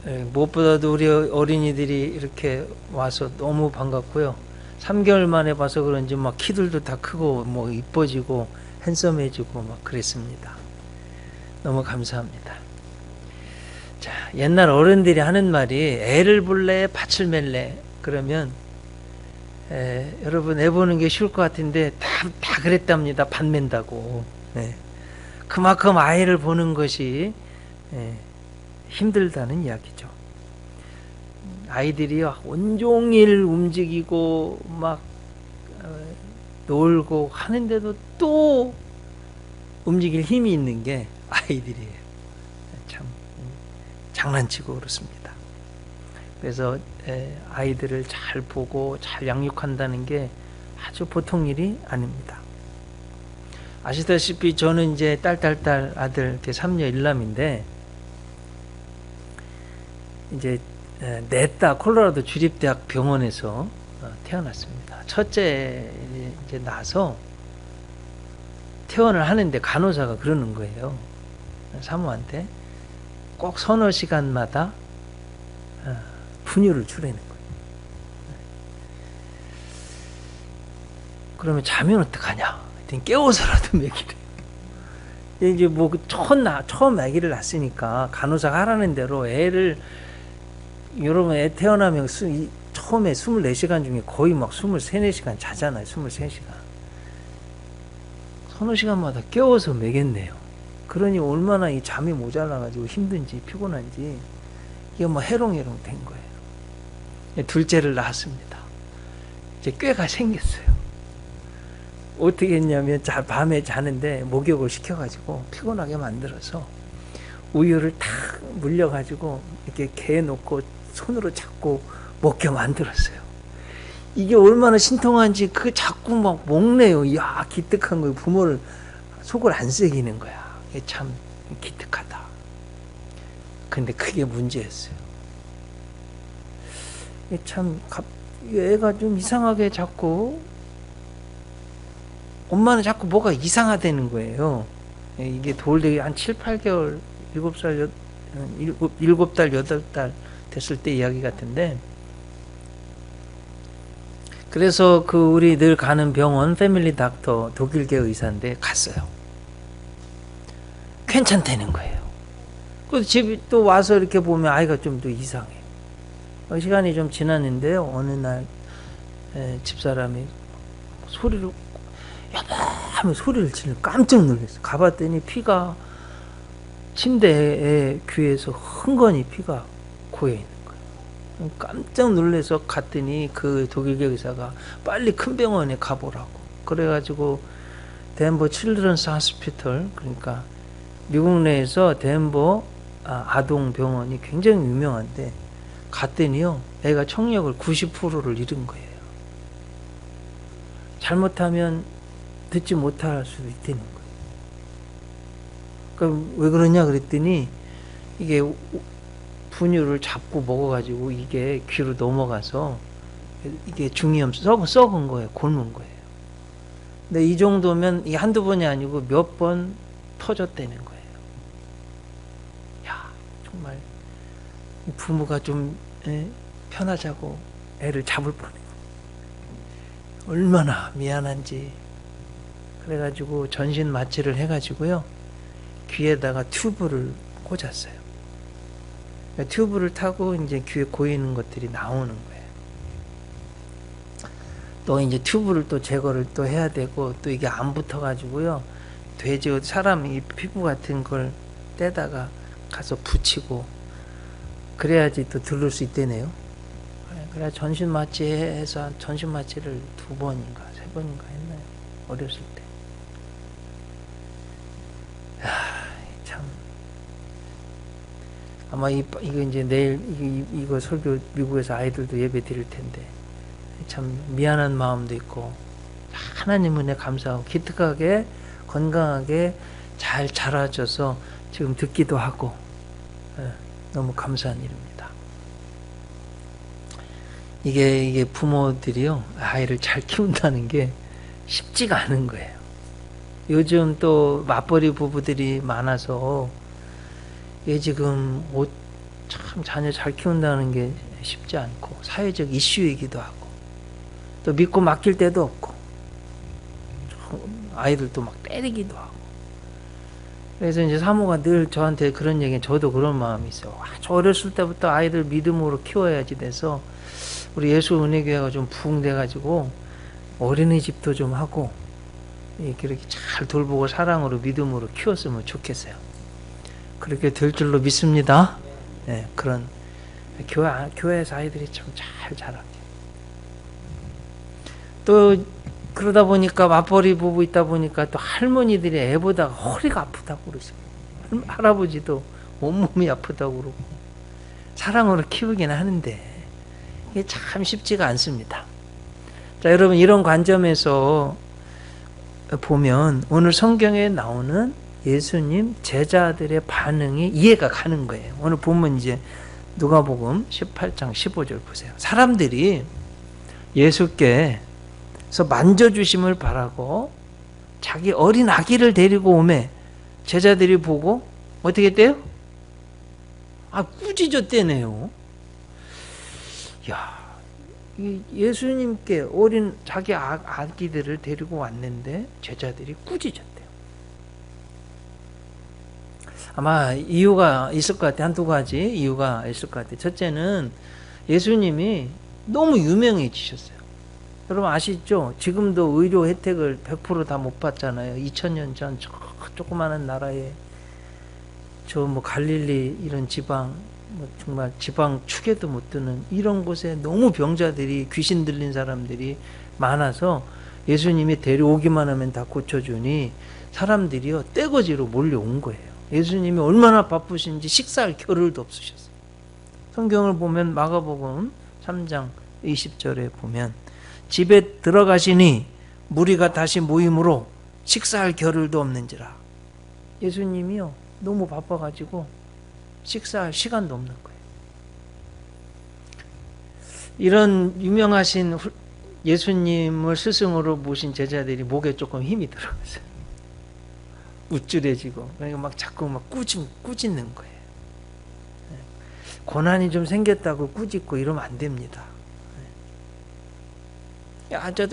무엇보다도 우리 어린이들이 이렇게 와서 너무 반갑고요. 3개월 만에 봐서 그런지 막 키들도 다 크고 뭐 이뻐지고 핸섬해지고 막 그랬습니다. 너무 감사합니다. 자, 옛날 어른들이 하는 말이 애를 볼래 밭을 멜래 그러면 여러분 애 보는 게 쉬울 것 같은데 다 그랬답니다. 밭 맨다고. 그만큼 아이를 보는 것이 힘들다는 이야기죠. 아이들이 온종일 움직이고 막 놀고 하는데도 또 움직일 힘이 있는 게 아이들이에요. 참 장난치고 그렇습니다. 그래서 아이들을 잘 보고 잘 양육한다는 게 아주 보통 일이 아닙니다. 아시다시피 저는 이제 딸 아들 3녀 1남인데 이제 냈다 콜로라도 주립대학 병원에서 태어났습니다. 첫째 이제 나서 퇴원을 하는데 간호사가 그러는 거예요. 사모한테 꼭 서너 시간마다 분유를 주라는 거예요. 그러면 자면 어떡하냐? 깨워서라도 먹이래. 이제 뭐 처음 아기를 낳았으니까 간호사가 하라는 대로 애를 여러분 애 태어나면 처음에 24시간 중에 거의 막 23, 4시간 자잖아요. 23시간. 서너 시간마다 깨워서 먹였네요. 그러니 얼마나 이 잠이 모자라가지고 힘든지 피곤한지 이게 뭐 해롱해롱 된 거예요. 둘째를 낳았습니다. 이제 꾀가 생겼어요. 어떻게 했냐면 밤에 자는데 목욕을 시켜가지고 피곤하게 만들어서 우유를 탁 물려가지고 이렇게 개에 놓고 손으로 잡고 먹게 만들었어요. 이게 얼마나 신통한지 그 자꾸 막 먹네요. 이야 기특한 거예요. 부모를 속을 안 새기는 거야. 이게 참 기특하다. 근데 그게 문제였어요. 이게 참 애가 좀 이상하게 자꾸 엄마는 자꾸 뭐가 이상하다는 거예요. 이게 돌되기 한 7, 8개월 7살 7달 8달 됐을 때 이야기 같은데 그래서 그 우리 늘 가는 병원 패밀리 닥터 독일계 의사인데 갔어요. 괜찮다는 거예요. 그래서 집에 또 와서 이렇게 보면 아이가 좀 더 이상해. 시간이 좀 지났는데요. 어느 날 집사람이 소리를 하면 소리를 지르고 깜짝 놀랐어요. 가봤더니 피가 침대에 귀에서 흥건히 피가 고여 있는 거예요. 깜짝 놀라서 갔더니 그 독일계 의사가 빨리 큰 병원에 가보라고. 그래가지고 덴버 칠드런스 하스피털 그러니까 미국 내에서 덴버 아동 병원이 굉장히 유명한데 갔더니요 애가 청력을 90%를 잃은 거예요. 잘못하면 듣지 못할 수도 있다는 거예요. 그럼 왜 그러냐 그랬더니 이게 분유를 잡고 먹어가지고 이게 귀로 넘어가서 이게 중이염 썩은 거예요. 곪은 거예요. 근데 이 정도면 이게 한두 번이 아니고 몇 번 터졌다는 거예요. 야 정말 부모가 좀 편하자고 애를 잡을 뻔해요. 얼마나 미안한지. 그래가지고 전신 마취를 해가지고요 귀에다가 튜브를 꽂았어요. 그러니까 튜브를 타고 이제 귀에 고이는 것들이 나오는 거예요. 또 이제 튜브를 또 제거를 또 해야 되고 또 이게 안 붙어가지고요 돼지 사람 이 피부 같은 걸 떼다가 가서 붙이고 그래야지 또 들을 수 있대네요. 그래 전신 마취해서 전신 마취를 2번인가 3번인가 했나요? 어렸을 때. 참 아마 이거 이제 내일 이거 설교 미국에서 아이들도 예배 드릴 텐데 참 미안한 마음도 있고 하나님 은혜 감사하고 기특하게 건강하게 잘 자라줘서 지금 듣기도 하고 너무 감사한 일입니다. 이게 부모들이요 아이를 잘 키운다는 게 쉽지가 않은 거예요. 요즘 또 맞벌이 부부들이 많아서 얘 지금 참 자녀 잘 키운다는 게 쉽지 않고 사회적 이슈이기도 하고 또 믿고 맡길 때도 없고 아이들도 막 때리기도 하고 그래서 이제 사모가 늘 저한테 그런 얘기, 저도 그런 마음이 있어요. 아주 어렸을 때부터 아이들 믿음으로 키워야지 돼서 우리 예수 은혜교회가 좀 부흥돼가지고 어린이집도 좀 하고 이렇게 잘 돌보고 사랑으로 믿음으로 키웠으면 좋겠어요. 그렇게 될 줄로 믿습니다. 네, 그런 교회에서 아이들이 참 잘 자라게. 또 그러다 보니까 맞벌이 부부 있다 보니까 또 할머니들이 애보다가 허리가 아프다고 그러시고 할아버지도 온몸이 아프다고 그러고 사랑으로 키우긴 하는데 이게 참 쉽지가 않습니다. 자, 여러분 이런 관점에서 보면 오늘 성경에 나오는 예수님 제자들의 반응이 이해가 가는 거예요. 오늘 보면 이제 누가복음 18장 15절 보세요. 사람들이 예수께서 만져주심을 바라고 자기 어린 아기를 데리고 오매 제자들이 보고 어떻게 했대요? 꾸짖었대네요. 야, 예수님께 어린 자기 아기들을 데리고 왔는데 제자들이 꾸짖었대요. 아마 이유가 있을 것 같아요. 한두 가지 이유가 있을 것 같아요. 첫째는 예수님이 너무 유명해지셨어요. 여러분 아시죠? 지금도 의료 혜택을 100% 다 못 받잖아요. 2000년 전 조그마한 나라에 저 뭐 갈릴리 이런 지방 정말 지방 축에도 못 드는 이런 곳에 너무 병자들이 귀신 들린 사람들이 많아서 예수님이 데려오기만 하면 다 고쳐주니 사람들이요 떼거지로 몰려온 거예요. 예수님이 얼마나 바쁘신지 식사할 겨를도 없으셨어요. 성경을 보면 마가복음 3장 20절에 보면 집에 들어가시니 무리가 다시 모임으로 식사할 겨를도 없는지라. 예수님이요 너무 바빠가지고 식사할 시간도 없는 거예요. 이런 유명하신 예수님을 스승으로 모신 제자들이 목에 조금 힘이 들어갔어요. 우쭐해지고 그러니까 막 자꾸 막 꾸짖는 거예요. 고난이 좀 생겼다고 꾸짖고 이러면 안 됩니다.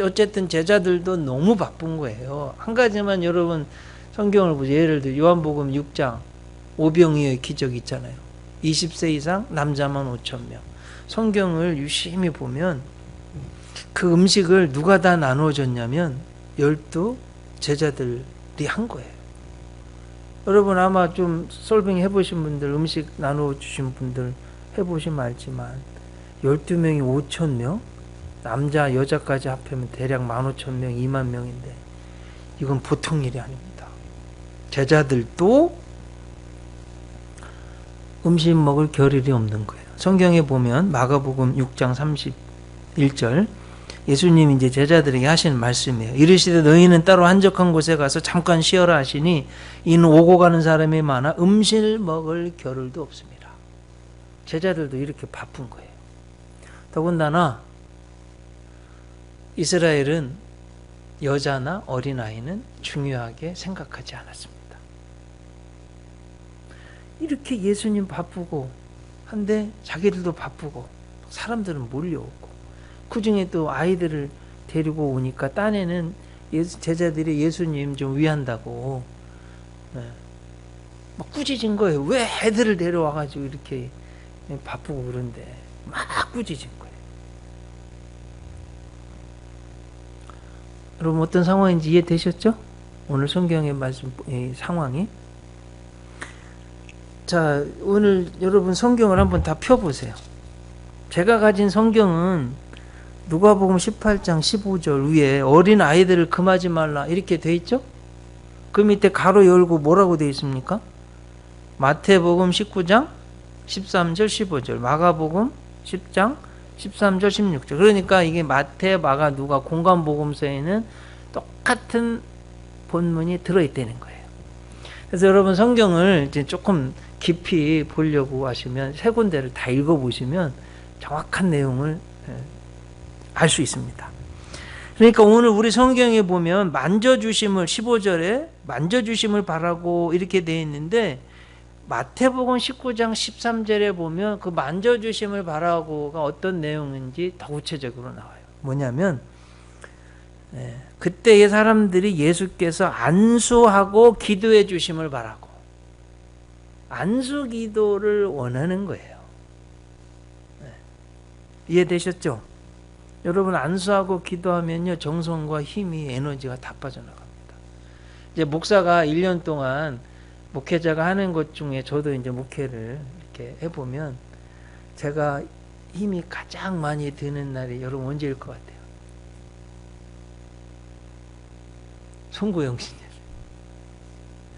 어쨌든 제자들도 너무 바쁜 거예요. 한 가지만 여러분 성경을 보세요. 예를 들어 요한복음 6장 오병이어의 기적 있잖아요. 20세 이상 남자만 5,000명. 성경을 유심히 보면 그 음식을 누가 다 나눠줬냐면 12 제자들이 한 거예요. 여러분 아마 좀 솔빙 해보신 분들, 음식 나눠주신 분들 해보시면 알지만 12명이 5,000명, 남자 여자까지 합하면 대략 15,000명, 2만 명인데 이건 보통 일이 아닙니다. 제자들도 음식 먹을 겨를이 없는 거예요. 성경에 보면 마가복음 6장 31절 예수님이 이제 제자들에게 하시는 말씀이에요. 이르시되 너희는 따로 한적한 곳에 가서 잠깐 쉬어라 하시니 이는 오고 가는 사람이 많아 음식 먹을 겨를도 없습니다. 제자들도 이렇게 바쁜 거예요. 더군다나 이스라엘은 여자나 어린아이는 중요하게 생각하지 않았습니다. 이렇게 예수님 바쁘고 한데 자기들도 바쁘고 사람들은 몰려오고 그 중에 또 아이들을 데리고 오니까 딴에는 제자들이 예수님 좀 위한다고 막 꾸짖은 거예요. 왜 애들을 데려와가지고 이렇게 바쁘고 그런데 막 꾸짖은 거예요. 여러분 어떤 상황인지 이해되셨죠? 오늘 성경의 말씀 상황이. 자, 오늘 여러분 성경을 한번 다 펴보세요. 제가 가진 성경은 누가복음 18장 15절 위에 어린 아이들을 금하지 말라 이렇게 돼 있죠? 그 밑에 가로 열고 뭐라고 돼 있습니까? 마태복음 19장 13절 15절, 마가복음 10장 13절 16절. 그러니까 이게 마태, 마가, 누가 공관복음서에는 똑같은 본문이 들어있다는 거예요. 그래서 여러분 성경을 이제 조금 깊이 보려고 하시면 세 군데를 다 읽어보시면 정확한 내용을 알 수 있습니다. 그러니까 오늘 우리 성경에 보면 만져주심을 15절에 만져주심을 바라고 이렇게 되어 있는데 마태복음 19장 13절에 보면 그 만져주심을 바라고가 어떤 내용인지 더 구체적으로 나와요. 뭐냐면 그때의 사람들이 예수께서 안수하고 기도해 주심을 바라고 안수 기도를 원하는 거예요. 이해되셨죠? 여러분 안수하고 기도하면요 정성과 힘이 에너지가 다 빠져나갑니다. 이제 목사가 1년 동안 목회자가 하는 것 중에 저도 이제 목회를 이렇게 해보면 제가 힘이 가장 많이 드는 날이 여러분 언제일 것 같아요? 송구영신일.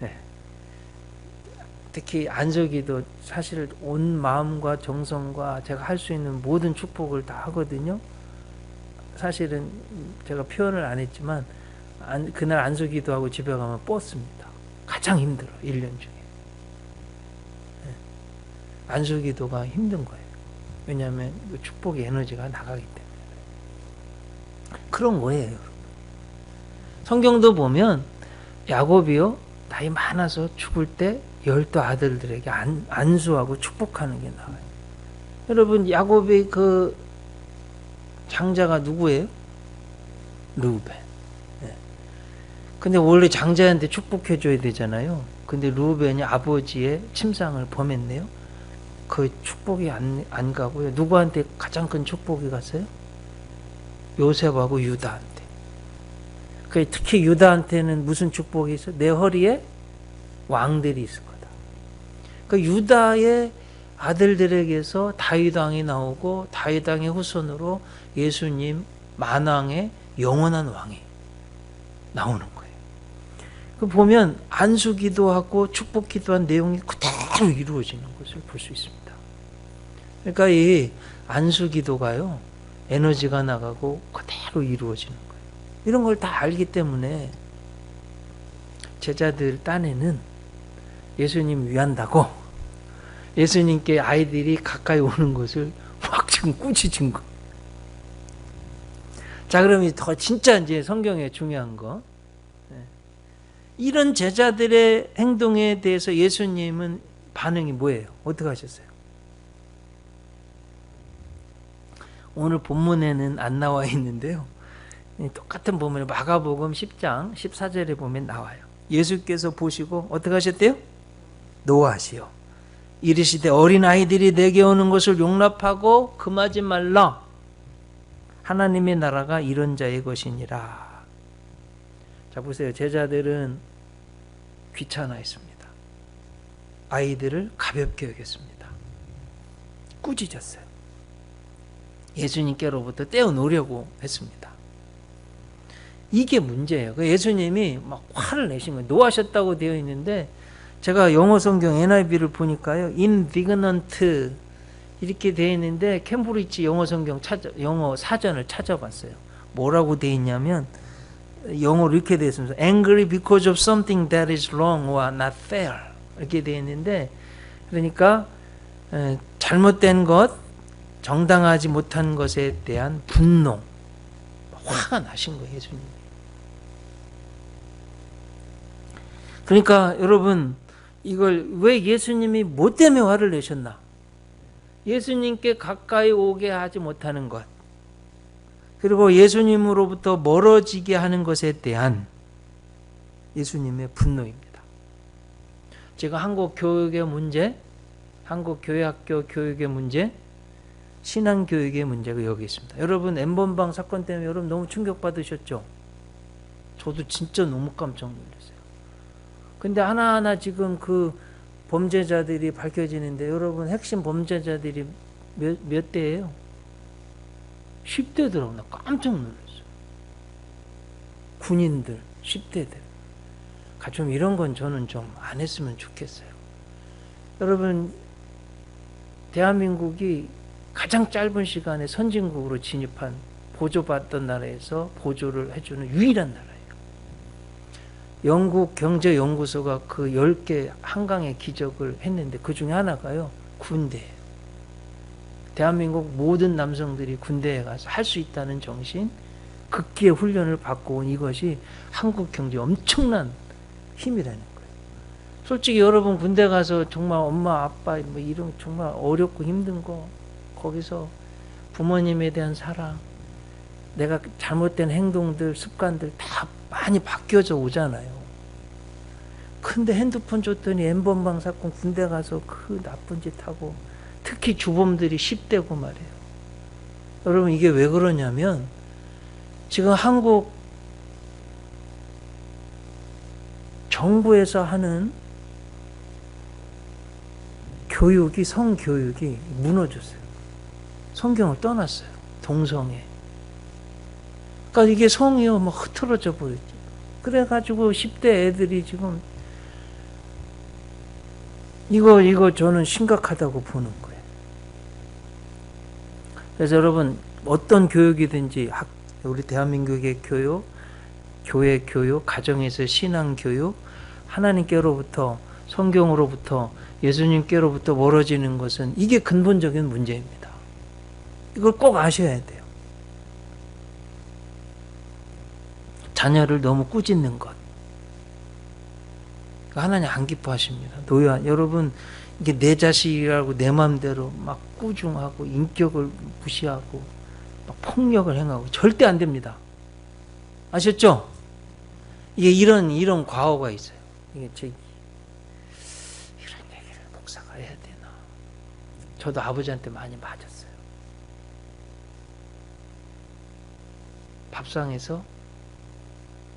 네. 특히 안수기도 사실 온 마음과 정성과 제가 할 수 있는 모든 축복을 다 하거든요. 사실은 제가 표현을 안 했지만 그날 안수기도하고 집에 가면 뻗습니다. 가장 힘들어 1년 중에. 안수기도가 힘든 거예요. 왜냐하면 축복의 에너지가 나가기 때문에. 그런 거예요. 여러분. 성경도 보면 야곱이요 나이 많아서 죽을 때 12 아들들에게 안수하고 축복하는 게 나와요. 여러분 야곱의 그 장자가 누구예요? 르우벤. 근데 원래 장자한테 축복해 줘야 되잖아요. 근데 르우벤이 아버지의 침상을 범했네요. 그 축복이 안 가고요. 누구한테 가장 큰 축복이 갔어요? 요셉하고 유다한테. 특히 유다한테는 무슨 축복이 있어? 내 허리에 왕들이 있을 거다. 그 유다의 아들들에게서 다윗 왕이 나오고 다윗 왕의 후손으로 예수님 만왕의 영원한 왕이 나오는 거예요. 그 보면 안수 기도하고 축복 기도한 내용이 그대로 이루어지는 것을 볼 수 있습니다. 그러니까 이 안수 기도가요 에너지가 나가고 그대로 이루어지는 거예요. 이런 걸 다 알기 때문에 제자들 딴에는 예수님 위한다고 예수님께 아이들이 가까이 오는 것을 막 지금 꾸짖은 거. 자, 그러면 더 진짜 이제 성경에 중요한 거. 이런 제자들의 행동에 대해서 예수님은 반응이 뭐예요? 어떻게 하셨어요? 오늘 본문에는 안 나와 있는데요. 똑같은 본문에 마가복음 10장 14절에 보면 나와요. 예수께서 보시고 어떻게 하셨대요? 노하시오. 이르시되 어린아이들이 내게 오는 것을 용납하고 금하지 말라. 하나님의 나라가 이런 자의 것이니라. 자, 보세요. 제자들은 귀찮아했습니다. 아이들을 가볍게 여겼습니다. 꾸짖었어요. 예수님께로부터 떼어놓으려고 했습니다. 이게 문제예요. 예수님이 막 화를 내신 거예요. 노하셨다고 되어 있는데 제가 영어 성경 NIV를 보니까요. indignant 이렇게 되어 있는데 캠브리지 영어 성경 영어 사전을 찾아봤어요. 뭐라고 되어 있냐면 영어로 이렇게 되어 있습니다. angry because of something that is wrong or not fair 이렇게 되어 있는데 그러니까 잘못된 것, 정당하지 못한 것에 대한 분노, 화가 나신 거예요. 예수님. 그러니까 여러분 이걸 왜 예수님이 뭐 때문에 화를 내셨나? 예수님께 가까이 오게 하지 못하는 것 그리고 예수님으로부터 멀어지게 하는 것에 대한 예수님의 분노입니다. 제가 한국 교육의 문제, 한국 교회학교 교육의 문제, 신앙교육의 문제가 여기 있습니다. 여러분 N번방 사건 때문에 여러분 너무 충격받으셨죠? 저도 진짜 너무 깜짝 놀랐어요. 근데 하나하나 지금 그 범죄자들이 밝혀지는데 여러분 핵심 범죄자들이 몇 대예요? 10대더라고. 나 깜짝 놀랐어요. 군인들 10대들. 좀 이런 건 저는 좀 안 했으면 좋겠어요. 여러분 대한민국이 가장 짧은 시간에 선진국으로 진입한 보조받던 나라에서 보조를 해주는 유일한 나라예요. 영국 경제연구소가 그 10개 한강의 기적을 했는데 그 중에 하나가요. 군대예요. 대한민국 모든 남성들이 군대에 가서 할 수 있다는 정신, 극기의 훈련을 받고 온 이것이 한국 경제에 엄청난 힘이라는 거예요. 솔직히 여러분 군대 가서 정말 엄마 아빠 뭐 이런 정말 어렵고 힘든 거 거기서 부모님에 대한 사랑, 내가 잘못된 행동들 습관들 다 많이 바뀌어져 오잖아요. 근데 핸드폰 줬더니 N번방 사건 군대 가서 그 나쁜 짓 하고 특히 주범들이 10대고 말이에요. 여러분 이게 왜 그러냐면 지금 한국 정부에서 하는 교육이 성교육이 무너졌어요. 성경을 떠났어요. 동성애. 그러니까 이게 성이요 막 흐트러져 버렸죠. 그래가지고 10대 애들이 지금 이거 저는 심각하다고 보는 거예요. 그래서 여러분 어떤 교육이든지 우리 대한민국의 교육, 교회 교육, 가정에서 신앙 교육, 하나님께로부터 성경으로부터 예수님께로부터 멀어지는 것은 이게 근본적인 문제입니다. 이걸 꼭 아셔야 돼요. 자녀를 너무 꾸짖는 것. 하나님 안 기뻐하십니다. 노예한 여러분 이게 내 자식이라고 내 마음대로 막 꾸중하고 인격을 무시하고 막 폭력을 행하고 절대 안 됩니다. 아셨죠? 이게 이런 과오가 있어요. 이게 이런 얘기를 목사가 해야 되나? 저도 아버지한테 많이 맞았어요. 밥상에서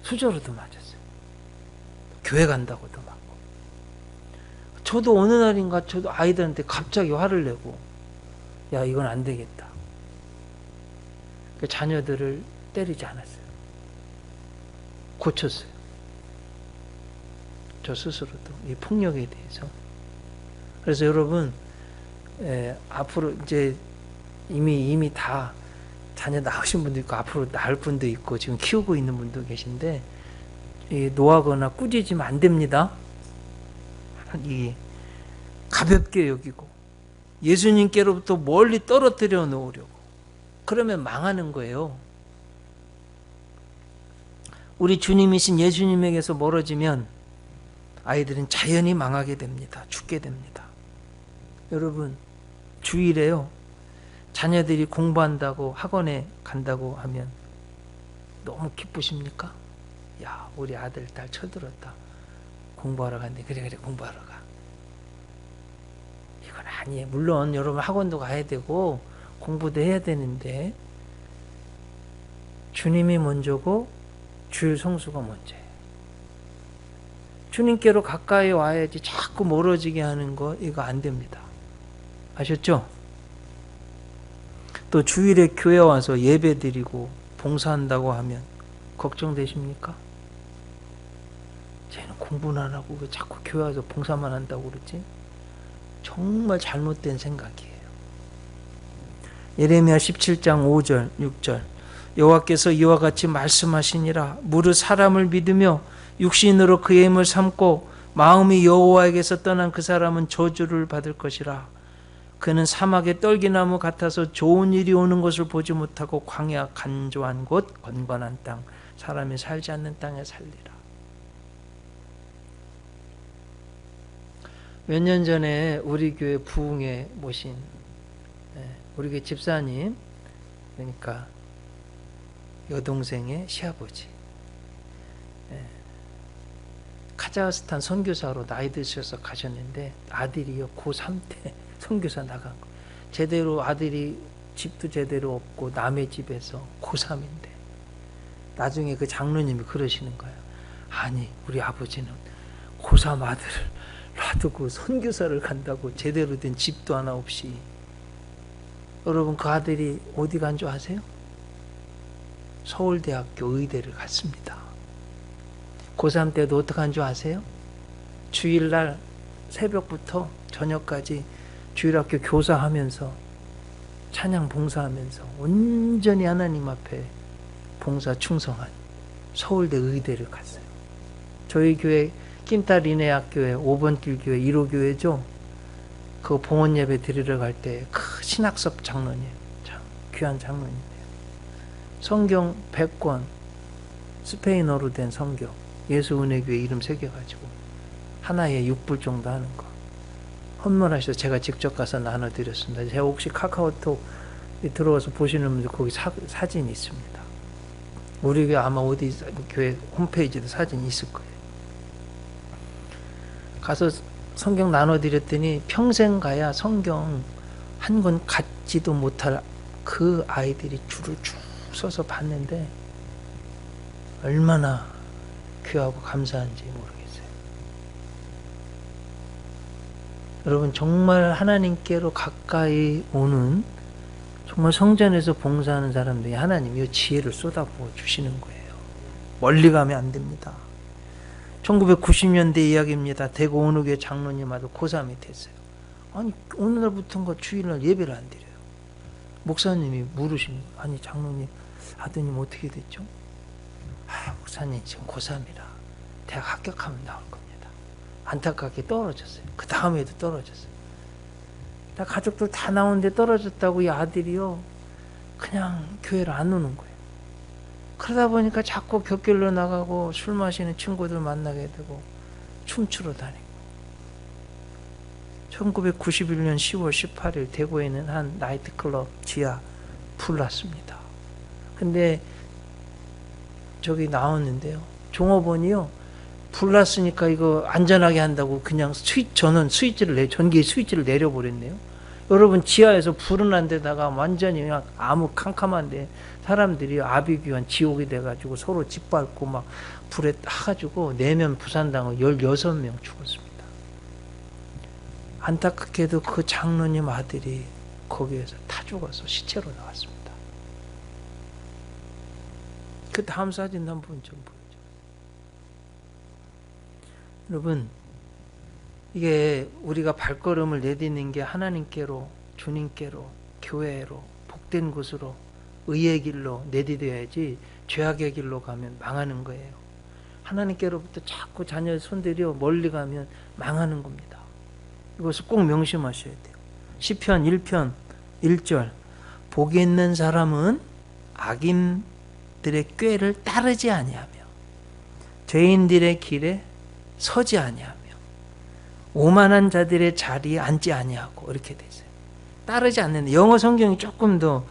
수저로도 맞았어요. 교회 간다고도 맞고. 저도 어느 날인가 저도 아이들한테 갑자기 화를 내고 야 이건 안 되겠다. 그 자녀들을 때리지 않았어요. 고쳤어요. 저 스스로도 이 폭력에 대해서. 그래서 여러분 앞으로 이제 이미 다 자녀 낳으신 분도 있고 앞으로 낳을 분도 있고 지금 키우고 있는 분도 계신데 노하거나 꾸짖으면 안 됩니다. 이 가볍게 여기고 예수님께로부터 멀리 떨어뜨려 놓으려고 그러면 망하는 거예요. 우리 주님이신 예수님에게서 멀어지면 아이들은 자연히 망하게 됩니다. 죽게 됩니다. 여러분 주일에요. 자녀들이 공부한다고 학원에 간다고 하면 너무 기쁘십니까? 야 우리 아들 딸 쳐들었다. 공부하러 간대. 그래 공부하러 가. 이건 아니에요. 물론 여러분 학원도 가야 되고 공부도 해야 되는데 주님이 먼저고 주일 성수가 먼저예요. 주님께로 가까이 와야지 자꾸 멀어지게 하는 거 이거 안 됩니다. 아셨죠? 또 주일에 교회 와서 예배 드리고 봉사한다고 하면 걱정되십니까? 쟤는 공부는 안 하고 왜 자꾸 교회 와서 봉사만 한다고 그러지? 정말 잘못된 생각이에요. 예레미야 17장 5절 6절 여호와께서 이와 같이 말씀하시니라. 무릇 사람을 믿으며 육신으로 그의 힘을 삼고 마음이 여호와에게서 떠난 그 사람은 저주를 받을 것이라. 그는 사막의 떨기나무 같아서 좋은 일이 오는 것을 보지 못하고 광야 간조한 곳 건건한 땅 사람이 살지 않는 땅에 살리라. 몇 년 전에 우리 교회 부흥에 모신 우리 교회 집사님 그러니까 여동생의 시아버지 카자흐스탄 선교사로 나이 드셔서 가셨는데 아들이요 고3 때 선교사 나간 거. 제대로 아들이 집도 제대로 없고 남의 집에서 고3인데 나중에 그 장로님이 그러시는 거예요. 아니 우리 아버지는 고3 아들을 놔두고 선교사를 간다고 제대로 된 집도 하나 없이. 여러분 그 아들이 어디 간 줄 아세요? 서울대학교 의대를 갔습니다. 고3 때도 어떻게 한 줄 아세요? 주일날 새벽부터 저녁까지 주일학교 교사하면서 찬양 봉사하면서 온전히 하나님 앞에 봉사 충성한 서울대 의대를 갔어요. 저희 교회 낀따리네 학교에 5번 길 교회 1호 교회죠. 그 봉헌 예배 드리러 갈 때 그 신학섭 장로님 참 귀한 장로님이에요. 성경 100권 스페인어로 된 성경 예수은혜교회 이름 새겨가지고 하나에 6불 정도 하는 거. 헌물하셔서 제가 직접 가서 나눠드렸습니다. 제가 혹시 카카오톡 들어와서 보시는 분들 거기 사진이 있습니다. 우리 교회 아마 어디 교회 홈페이지도 사진이 있을 거예요. 가서 성경 나눠드렸더니 평생 가야 성경 한 권 갖지도 못할 그 아이들이 줄을 쭉 서서 봤는데 얼마나 귀하고 감사한지 모르겠어요. 여러분 정말 하나님께로 가까이 오는 정말 성전에서 봉사하는 사람들이 하나님이 이 지혜를 쏟아부어 주시는 거예요. 멀리 가면 안 됩니다. 1990년대 이야기입니다. 대구 어느 교회 장로님 아들 고3이 됐어요. 아니 오늘날부터인가 주일날 예배를 안 드려요. 목사님이 물으십니다. 아니 장로님 아드님 어떻게 됐죠? 목사님 지금 고3이라 대학 합격하면 나올 겁니다. 안타깝게 떨어졌어요. 그 다음에도 떨어졌어요. 다 가족들 다 나오는데 떨어졌다고 이 아들이요 그냥 교회를 안 오는 거예요. 그러다 보니까 자꾸 곁길로 나가고 술 마시는 친구들 만나게 되고 춤추러 다니고 1991년 10월 18일 대구에 있는 한 나이트클럽 지하 불났습니다. 근데 저기 나왔는데요. 종업원이요. 불났으니까 이거 안전하게 한다고 그냥 전기 스위치를 내려버렸네요. 여러분 지하에서 불은 난 데다가 완전히 그냥 아무 캄캄한데 사람들이 아비규환 지옥이 돼가지고 서로 짓밟고 막 불에 타가지고 내면 부산당하고 16명 죽었습니다. 안타깝게도 그 장로님 아들이 거기에서 타 죽어서 시체로 나왔습니다. 그 다음 사진 한번 좀 보여줘. 여러분 이게 우리가 발걸음을 내딛는 게 하나님께로 주님께로 교회로 복된 곳으로 의의 길로 내디뎌야지 죄악의 길로 가면 망하는 거예요. 하나님께로부터 자꾸 자녀의 손들이 멀리 가면 망하는 겁니다. 이것을 꼭 명심하셔야 돼요. 시편 1편 1절 복이 있는 사람은 악인들의 꾀를 따르지 아니하며 죄인들의 길에 서지 아니하며 오만한 자들의 자리에 앉지 아니하고 이렇게 돼 있어요. 따르지 않는데 영어 성경이 조금 더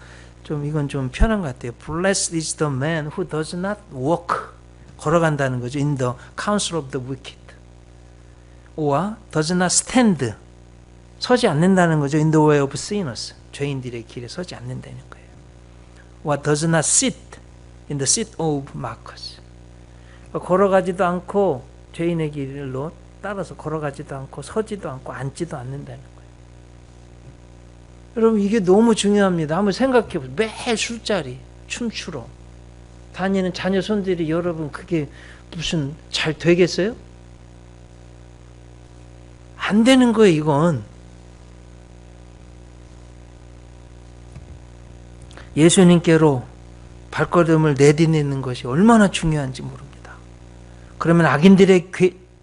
좀 이건 좀 편한 것 같아요. Blessed is the man who does not walk 걸어간다는 거죠. In the counsel of the wicked. or does not stand 서지 않는다는 거죠. In the way of sinners 죄인들의 길에 서지 않는다는 거예요. or does not sit in the seat of mockers 걸어가지도 않고 죄인의 길로 따라서 걸어가지도 않고 서지도 않고 앉지도 않는다는 거예요. 여러분 이게 너무 중요합니다. 한번 생각해 보세요. 매일 술자리 춤추러 다니는 자녀 손들이 여러분 그게 무슨 잘 되겠어요? 안 되는 거예요. 이건 예수님께로 발걸음을 내디디는 것이 얼마나 중요한지 모릅니다. 그러면 악인들의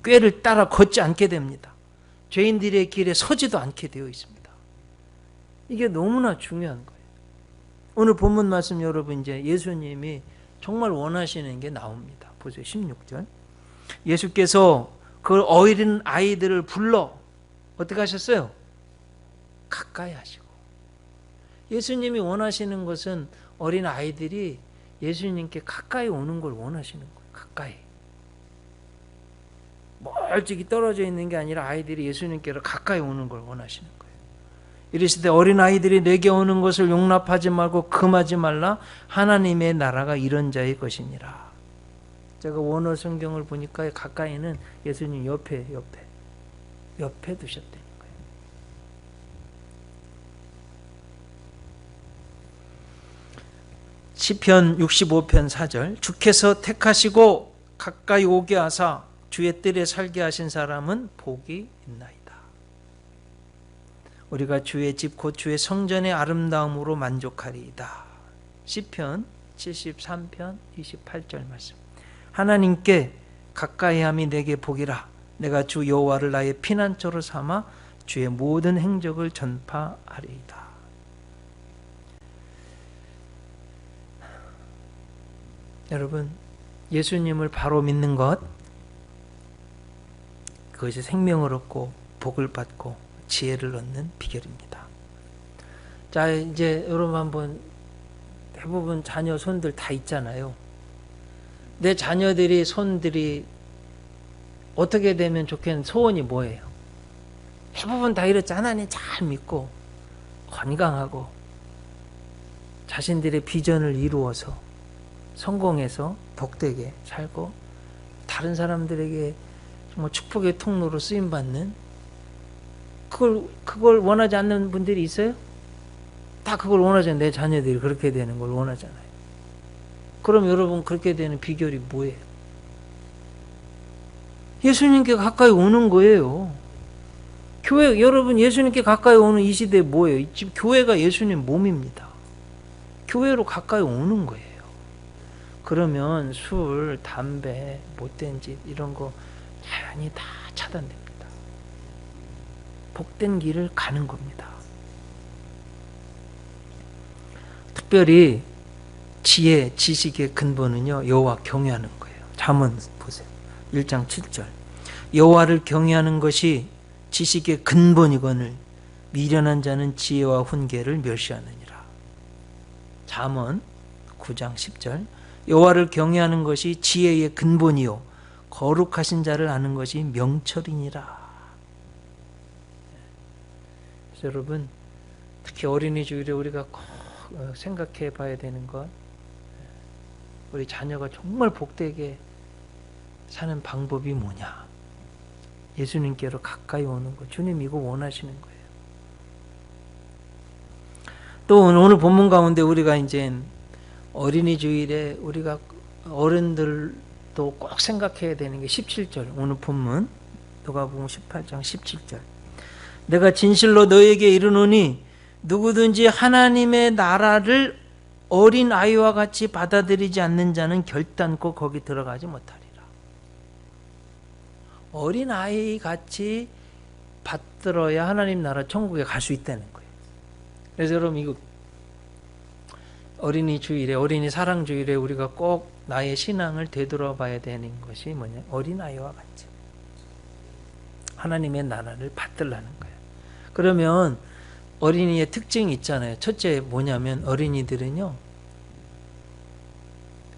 꾀를 따라 걷지 않게 됩니다. 죄인들의 길에 서지도 않게 되어 있습니다. 이게 너무나 중요한 거예요. 오늘 본문 말씀 여러분 이제 예수님이 정말 원하시는 게 나옵니다. 보세요. 16절. 예수께서 그 어린 아이들을 불러 어떻게 하셨어요? 가까이 하시고. 예수님이 원하시는 것은 어린 아이들이 예수님께 가까이 오는 걸 원하시는 거예요. 가까이. 멀찍이 떨어져 있는 게 아니라 아이들이 예수님께로 가까이 오는 걸 원하시는 거예요. 이르시되 어린 아이들이 내게 오는 것을 용납하지 말고 금하지 말라. 하나님의 나라가 이런 자의 것이니라. 제가 원어 성경을 보니까 가까이는 예수님 옆에 두셨다는 거예요. 시편 65편 4절 주께서 택하시고 가까이 오게 하사 주의 뜰에 살게 하신 사람은 복이 있나이다. 우리가 주의 집 곧 주의 성전의 아름다움으로 만족하리이다. 시편 73편 28절 말씀. 하나님께 가까이함이 내게 복이라. 내가 주 여호와를 나의 피난처로 삼아 주의 모든 행적을 전파하리이다. 여러분 예수님을 바로 믿는 것 그것이 생명을 얻고 복을 받고 지혜를 얻는 비결입니다. 자, 이제 여러분 한번 대부분 자녀 손들 다 있잖아요. 내 자녀들이 손들이 어떻게 되면 좋겠는 소원이 뭐예요? 대부분 다 이렇지. 하나님 잘 믿고 건강하고 자신들의 비전을 이루어서 성공해서 복되게 살고 다른 사람들에게 정말 축복의 통로로 쓰임받는, 그걸 원하지 않는 분들이 있어요? 다 그걸 원하잖아요. 내 자녀들이 그렇게 되는 걸 원하잖아요. 그럼 여러분 그렇게 되는 비결이 뭐예요? 예수님께 가까이 오는 거예요. 교회, 여러분 예수님께 가까이 오는 이 시대에 뭐예요? 지금 교회가 예수님 몸입니다. 교회로 가까이 오는 거예요. 그러면 술, 담배, 못된 짓 이런 거 자연히 다 차단됩니다. 복된 길을 가는 겁니다. 특별히 지혜, 지식의 근본은요, 여호와 경외하는 거예요. 잠언 보세요. 1장 7절. 여호와를 경외하는 것이 지식의 근본이거늘 미련한 자는 지혜와 훈계를 멸시하느니라. 잠언 9장 10절. 여호와를 경외하는 것이 지혜의 근본이요 거룩하신 자를 아는 것이 명철이니라. 그래서 여러분, 특히 어린이 주일에 우리가 꼭 생각해 봐야 되는 것, 우리 자녀가 정말 복되게 사는 방법이 뭐냐? 예수님께로 가까이 오는 것. 주님 이거 원하시는 거예요. 또 오늘 본문 가운데 우리가 이제 어린이 주일에 우리가 어른들도 꼭 생각해야 되는 게 17절. 오늘 본문 누가복음 18장 17절. 내가 진실로 너에게 이르노니 누구든지 하나님의 나라를 어린 아이와 같이 받아들이지 않는 자는 결단코 거기 들어가지 못하리라. 어린 아이 같이 받들어야 하나님 나라 천국에 갈 수 있다는 거예요. 그래서 여러분 이거 어린이 주일에, 어린이 사랑 주일에 우리가 꼭 나의 신앙을 되돌아봐야 되는 것이 뭐냐? 어린 아이와 같이 하나님의 나라를 받들라는 거예요. 그러면 어린이의 특징이 있잖아요. 첫째 뭐냐면 어린이들은요,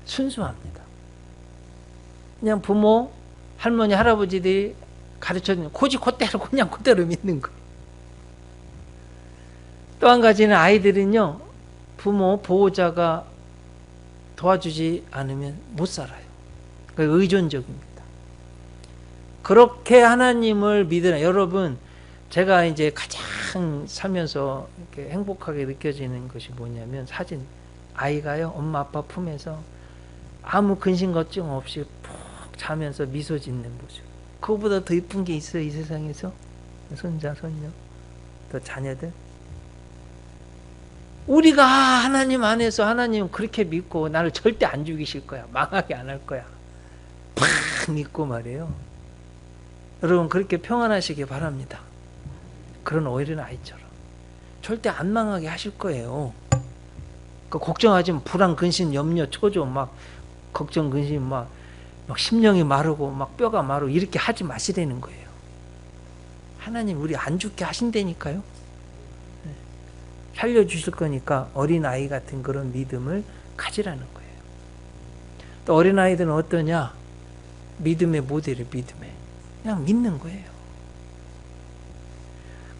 순수합니다. 그냥 부모, 할머니, 할아버지들이 가르쳐주는 고지 곧대로 그냥 그대로 믿는 거예요. 또 한 가지는 아이들은요, 부모, 보호자가 도와주지 않으면 못 살아요. 그러니까 의존적입니다. 그렇게 하나님을 믿으라. 여러분, 제가 이제 가장 살면서 이렇게 행복하게 느껴지는 것이 뭐냐면 사진. 아이가요, 엄마 아빠 품에서 아무 근심 걱정 없이 푹 자면서 미소 짓는 모습. 그거보다 더 이쁜 게 있어요, 이 세상에서? 손자, 손녀, 또 자녀들. 우리가 하나님 안에서 하나님 그렇게 믿고 나를 절대 안 죽이실 거야, 망하게 안 할 거야, 팍 믿고 말이에요. 여러분 그렇게 평안하시기 바랍니다. 그런 어린 아이처럼 절대 안 망하게 하실 거예요. 그 걱정하지 마. 불안, 근심, 염려, 초조, 막 걱정, 근심, 막 심령이 마르고 막 뼈가 마르고 이렇게 하지 마시라는 거예요. 하나님 우리 안 죽게 하신다니까요. 살려주실 거니까 어린아이 같은 그런 믿음을 가지라는 거예요. 또 어린아이들은 어떠냐? 믿음의 모델을 믿음에 그냥 믿는 거예요.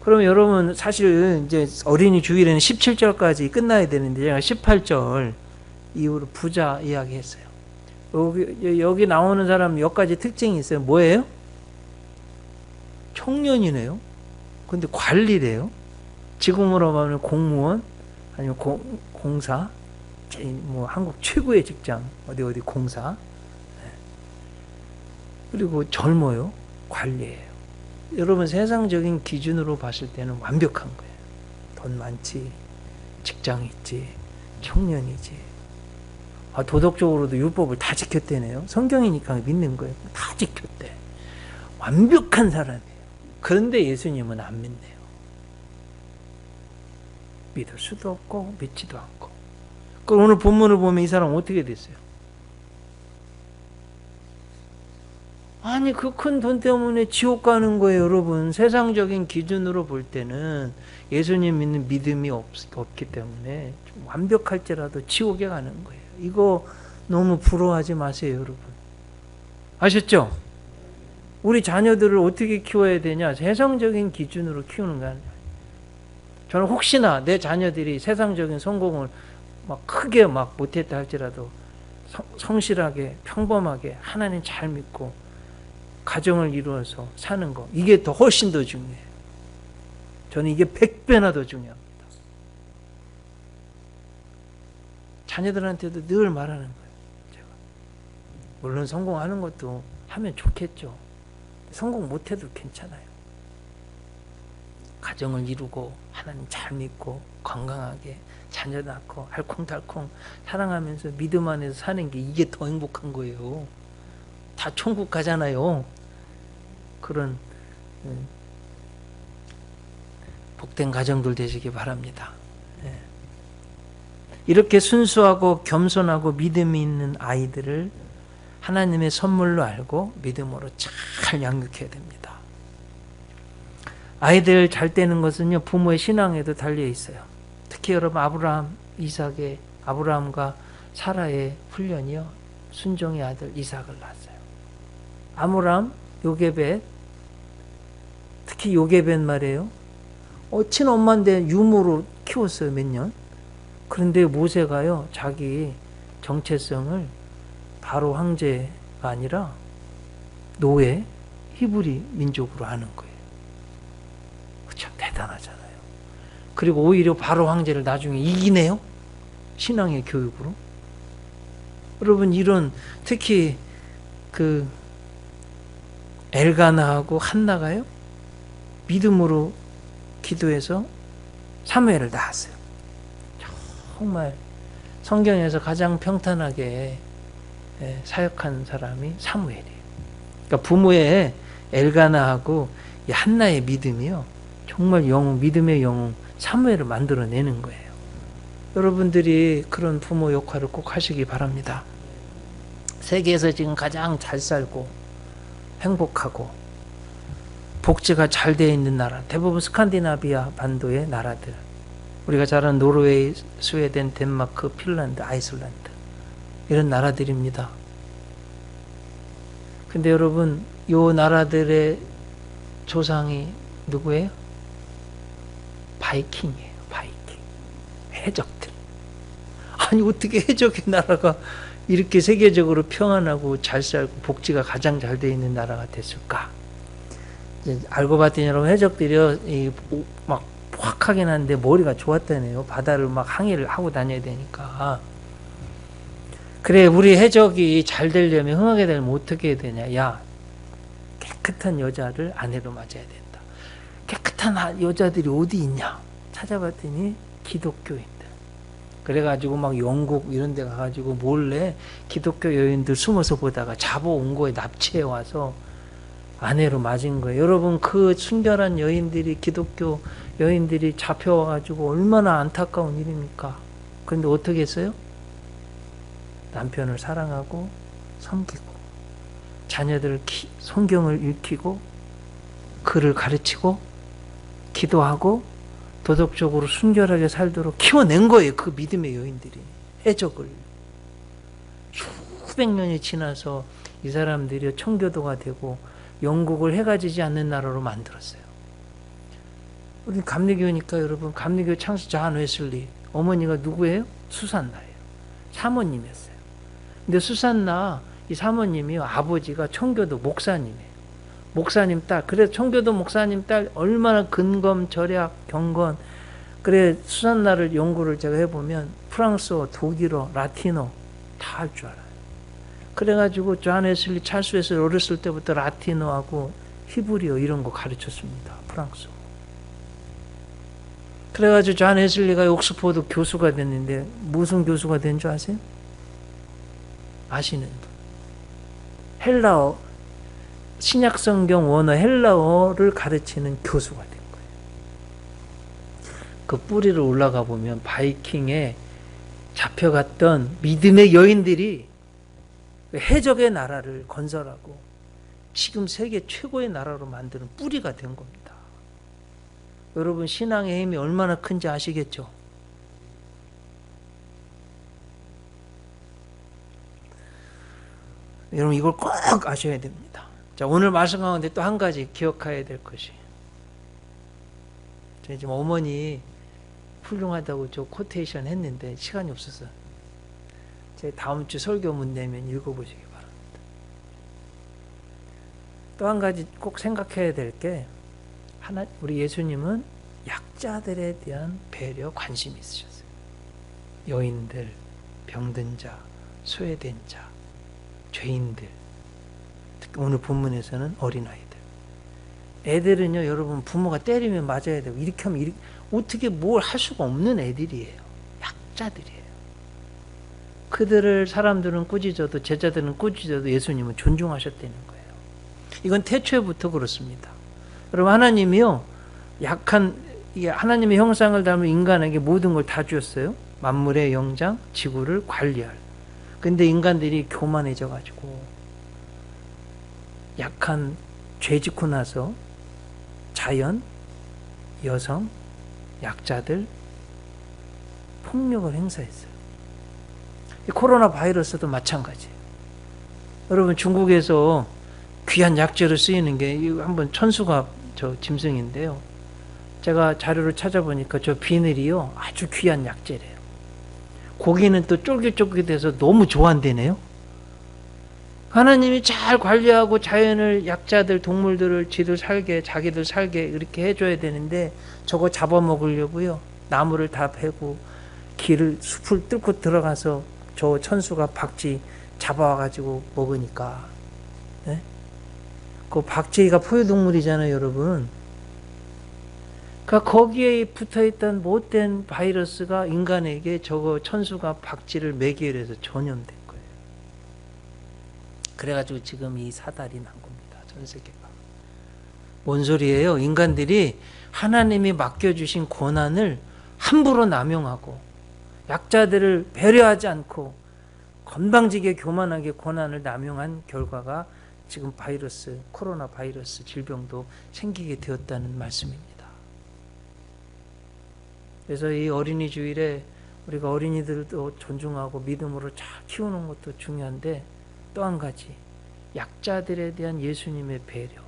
그러면 여러분 사실 이제 어린이 주일에는 17절까지 끝나야 되는데 제가 18절 이후로 부자 이야기했어요. 여기 나오는 사람 몇 가지 특징이 있어요. 뭐예요? 청년이네요. 근데 관리래요. 지금으로 말하면 공무원 아니면 공사, 뭐 한국 최고의 직장 어디 공사. 그리고 젊어요. 관리예요. 여러분 세상적인 기준으로 봤을 때는 완벽한 거예요. 돈 많지, 직장 있지, 청년이지. 도덕적으로도 율법을 다 지켰대네요. 성경이니까 믿는 거예요. 다 지켰대. 완벽한 사람이에요. 그런데 예수님은 안 믿네요. 믿을 수도 없고 믿지도 않고. 그럼 오늘 본문을 보면 이 사람 어떻게 됐어요? 아니 그 큰 돈 때문에 지옥 가는 거예요, 여러분. 세상적인 기준으로 볼 때는 예수님 믿는 믿음이 없기 때문에 좀 완벽할지라도 지옥에 가는 거예요. 이거 너무 부러워하지 마세요, 여러분. 아셨죠? 우리 자녀들을 어떻게 키워야 되냐? 세상적인 기준으로 키우는 거 아니에요. 저는 혹시나 내 자녀들이 세상적인 성공을 막 크게 막 못했다 할지라도 성실하게 평범하게 하나님 잘 믿고 가정을 이루어서 사는 거, 이게 더 훨씬 더 중요해요. 저는 이게 100배나 더 중요합니다. 자녀들한테도 늘 말하는 거예요. 제가. 물론 성공하는 것도 하면 좋겠죠. 성공 못해도 괜찮아요. 가정을 이루고 하나님 잘 믿고 건강하게 자녀 낳고 알콩달콩 사랑하면서 믿음 안에서 사는 게 이게 더 행복한 거예요. 다 천국 가잖아요. 그런 복된 가정들 되시기 바랍니다. 이렇게 순수하고 겸손하고 믿음이 있는 아이들을 하나님의 선물로 알고 믿음으로 잘 양육해야 됩니다. 아이들 잘 되는 것은요, 부모의 신앙에도 달려 있어요. 특히 여러분 아브라함과 사라의 훈련이요, 순종의 아들 이삭을 낳았어요. 아므람, 요게벳, 특히 요게벳 말이에요. 친엄마인데 유모로 키웠어요, 몇 년. 그런데 모세가요, 자기 정체성을 바로 황제가 아니라 노예, 히브리 민족으로 하는 거예요. 참 대단하잖아요. 그리고 오히려 바로 황제를 나중에 이기네요. 신앙의 교육으로. 여러분, 이런 특히 그 엘가나하고 한나가요, 믿음으로 기도해서 사무엘을 낳았어요. 정말 성경에서 가장 평탄하게 사역한 사람이 사무엘이에요. 그러니까 부모의 엘가나하고 한나의 믿음이요, 정말 영웅, 믿음의 영웅 사무엘을 만들어내는 거예요. 여러분들이 그런 부모 역할을 꼭 하시기 바랍니다. 세계에서 지금 가장 잘 살고 행복하고 복지가 잘 되어 있는 나라, 대부분 스칸디나비아 반도의 나라들, 우리가 잘 아는 노르웨이, 스웨덴, 덴마크, 핀란드, 아이슬란드, 이런 나라들입니다. 근데 여러분, 이 나라들의 조상이 누구예요? 바이킹이에요. 바이킹. 해적들. 아니 어떻게 해적의 나라가 이렇게 세계적으로 평안하고 잘 살고 복지가 가장 잘 되어 있는 나라가 됐을까? 이제 알고 봤더니 여러분, 해적들이 막 확하긴 한데 머리가 좋았다네요. 바다를 막 항해를 하고 다녀야 되니까. 그래, 우리 해적이 잘 되려면, 흥하게 되려면 어떻게 해야 되냐? 야, 깨끗한 여자를 아내로 맞아야 된다. 깨끗한 여자들이 어디 있냐? 찾아봤더니 기독교인들. 그래가지고 막 영국 이런 데 가가지고 몰래 기독교 여인들 숨어서 보다가 잡아온 거에 납치해 와서 아내로 맞은 거예요. 여러분, 그 순결한 여인들이, 기독교 여인들이 잡혀와가지고 얼마나 안타까운 일입니까? 그런데 어떻게 했어요? 남편을 사랑하고 섬기고 자녀들 성경을 읽히고 글을 가르치고 기도하고 도덕적으로 순결하게 살도록 키워낸 거예요. 그 믿음의 여인들이 해적을. 수백 년이 지나서 이 사람들이 청교도가 되고 영국을 해가 지지 않는 나라로 만들었어요. 우리 감리교니까 여러분, 감리교 창시자 존 웨슬리 어머니가 누구예요? 수산나예요. 사모님이었어요. 근데 수산나 이 사모님이 아버지가 청교도 목사님이에요. 목사님 딸. 그래서 청교도 목사님 딸 얼마나 근검, 절약, 경건. 그래, 수산나를 연구를 제가 해보면 프랑스어, 독일어, 라틴어 다 할 줄 알아요. 그래가지고 존 웨슬리, 찰스 웨슬리 어렸을 때부터 라틴어하고 히브리어 이런 거 가르쳤습니다. 프랑스어. 그래가지고 존 웨슬리가 옥스퍼드 교수가 됐는데 무슨 교수가 된 줄 아세요? 아시는 분. 헬라어, 신약성경 원어 헬라어를 가르치는 교수가 된 거예요. 그 뿌리를 올라가 보면 바이킹에 잡혀갔던 믿음의 여인들이 해적의 나라를 건설하고 지금 세계 최고의 나라로 만드는 뿌리가 된 겁니다. 여러분 신앙의 힘이 얼마나 큰지 아시겠죠? 여러분 이걸 꼭 아셔야 됩니다. 자, 오늘 말씀 가운데 또 한 가지 기억해야 될 것이, 저희 지금 어머니 훌륭하다고 저 코테이션 했는데 시간이 없어서 제 다음 주 설교문 내면 읽어보시기 바랍니다. 또 한 가지 꼭 생각해야 될 게, 우리 예수님은 약자들에 대한 배려, 관심이 있으셨어요. 여인들, 병든 자, 소외된 자, 죄인들, 특히 오늘 본문에서는 어린아이들. 애들은요, 여러분 부모가 때리면 맞아야 되고 이렇게 하면 어떻게 뭘 할 수가 없는 애들이에요. 약자들이에요. 그들을 사람들은 꾸짖어도, 제자들은 꾸짖어도 예수님은 존중하셨다는 거예요. 이건 태초부터 그렇습니다. 여러분 하나님이요, 하나님의 형상을 닮은 인간에게 모든 걸 다 주었어요. 만물의 영장, 지구를 관리할. 근데 인간들이 교만해져 가지고 약한, 죄 짓고 나서 자연, 여성, 약자들 폭력을 행사했어요. 코로나 바이러스도 마찬가지예요. 여러분 중국에서 귀한 약재로 쓰이는 게 한번 천수가 저 짐승인데요. 제가 자료를 찾아보니까 저 비늘이요 아주 귀한 약재래요. 고기는 또 쫄깃쫄깃해서 너무 좋아한대네요. 하나님이 잘 관리하고 자연을, 약자들, 동물들을 자기들 살게 이렇게 해줘야 되는데 저거 잡아먹으려고요 나무를 다 베고 숲을 뚫고 들어가서 저 천수가 박쥐 잡아와가지고 먹으니까, 네? 그 박쥐가 포유동물이잖아요, 여러분. 그러니까 거기에 붙어있던 못된 바이러스가 인간에게 저거 천수가 박쥐를 먹이려 해서 전염된 거예요. 그래가지고 지금 이 사달이 난 겁니다. 전 세계가. 뭔 소리예요? 인간들이 하나님이 맡겨주신 권한을 함부로 남용하고 약자들을 배려하지 않고 건방지게 교만하게 권한을 남용한 결과가 지금 코로나 바이러스 질병도 생기게 되었다는 말씀입니다. 그래서 이 어린이 주일에 우리가 어린이들도 존중하고 믿음으로 잘 키우는 것도 중요한데, 또 한 가지 약자들에 대한 예수님의 배려,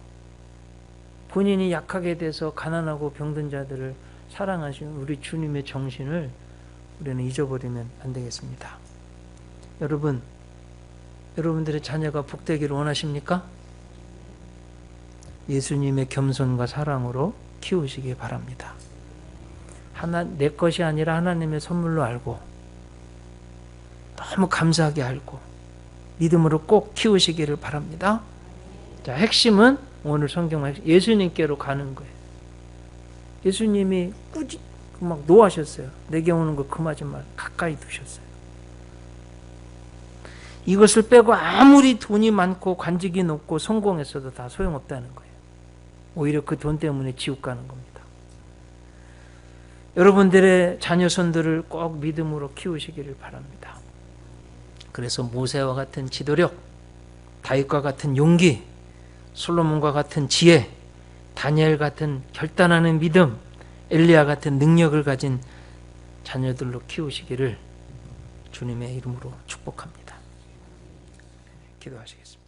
본인이 약하게 돼서 가난하고 병든 자들을 사랑하시는 우리 주님의 정신을 우리는 잊어버리면 안 되겠습니다. 여러분들의 자녀가 복되기를 원하십니까? 예수님의 겸손과 사랑으로 키우시기 바랍니다. 내 것이 아니라 하나님의 선물로 알고, 너무 감사하게 알고 믿음으로 꼭 키우시기를 바랍니다. 자, 핵심은 오늘 성경 예수님께로 가는 거예요. 예수님이 막 노하셨어요. 내게 오는 거 금하지 말, 가까이 두셨어요. 이것을 빼고 아무리 돈이 많고 관직이 높고 성공했어도 다 소용없다는 거예요. 오히려 그 돈 때문에 지옥 가는 겁니다. 여러분들의 자녀손들을 꼭 믿음으로 키우시기를 바랍니다. 그래서 모세와 같은 지도력, 다윗과 같은 용기, 솔로몬과 같은 지혜, 다니엘 같은 결단하는 믿음, 엘리야 같은 능력을 가진 자녀들로 키우시기를 주님의 이름으로 축복합니다. 기도하시겠습니다.